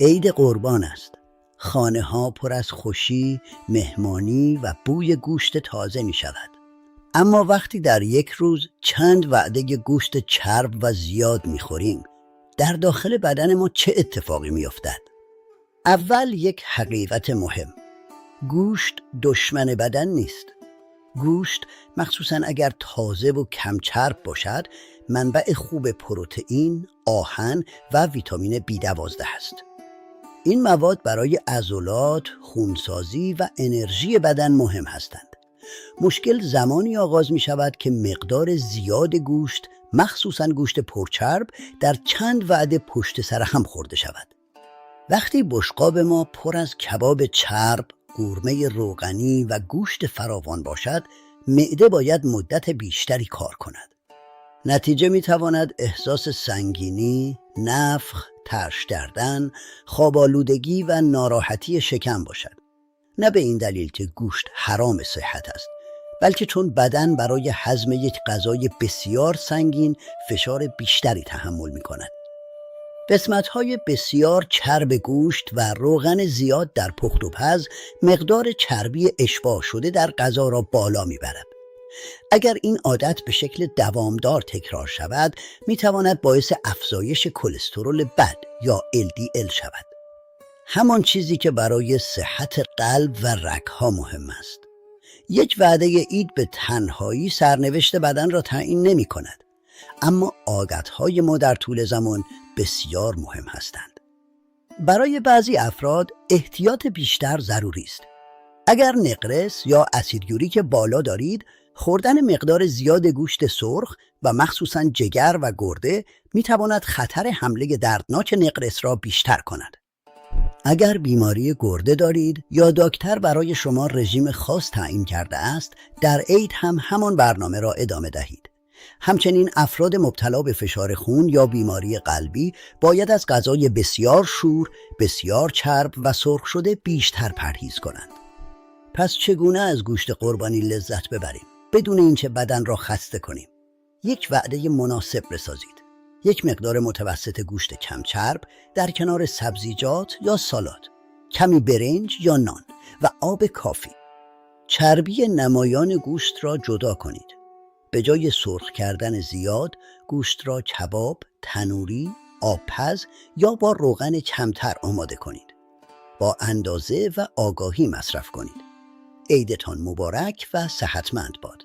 عید قربان است. خانه ها پر از خوشی، مهمانی و بوی گوشت تازه می شود. اما وقتی در یک روز چند وعده گوشت چرب و زیاد می خوریم، در داخل بدن ما چه اتفاقی می افتد؟ اول یک حقیقت مهم: گوشت دشمن بدن نیست. گوشت مخصوصاً اگر تازه و کم چرب باشد، منبع خوب پروتئین، آهن و ویتامین B12 است. این مواد برای عضلات، خونسازی و انرژی بدن مهم هستند. مشکل زمانی آغاز می شود که مقدار زیاد گوشت، مخصوصاً گوشت پرچرب، در چند وعده پشت سر هم خورده شود. وقتی بشقاب ما پر از کباب چرب، قورمه روغنی و گوشت فراوان باشد، معده باید مدت بیشتری کار کند. نتیجه می تواند احساس سنگینی، نفخ، ترش کردن، خواب آلودگی و ناراحتی شکم باشد. نه به این دلیل که گوشت حرام صحت است، بلکه چون بدن برای هضم یک غذای بسیار سنگین فشار بیشتری تحمل می کند. قسمت‌های بسیار چرب گوشت و روغن زیاد در پخت و پز مقدار چربی اشباع شده در غذا را بالا می‌برد. اگر این عادت به شکل دوامدار تکرار شود، می‌تواند باعث افزایش کلسترول بد یا LDL شود. همان چیزی که برای صحت قلب و رگ‌ها مهم است. یک وعده عید به تنهایی سرنوشت بدن را تعیین نمی‌کند، اما عادت‌های ما در طول زمان بسیار مهم هستند. برای بعضی افراد احتیاط بیشتر ضروری است. اگر نقرس یا اسید یوریک بالا دارید، خوردن مقدار زیاد گوشت سرخ و مخصوصاً جگر و گرده می‌تواند خطر حمله دردناک نقرس را بیشتر کند. اگر بیماری گرده دارید یا دکتر برای شما رژیم خاص تعیین کرده است، در عید هم همان برنامه را ادامه دهید. همچنین افراد مبتلا به فشار خون یا بیماری قلبی باید از غذای بسیار شور، بسیار چرب و سرخ شده بیشتر پرهیز کنند. پس چگونه از گوشت قربانی لذت ببریم بدون اینکه بدن را خسته کنیم؟ یک وعده مناسب بسازید. یک مقدار متوسط گوشت کم چرب در کنار سبزیجات یا سالاد، کمی برنج یا نان و آب کافی. چربی نمایان گوشت را جدا کنید. به جای سرخ کردن زیاد، گوشت را کباب، تنوری، آبپز یا با روغن کمتر آماده کنید. با اندازه و آگاهی مصرف کنید. عیدتان مبارک و صحتمند باد.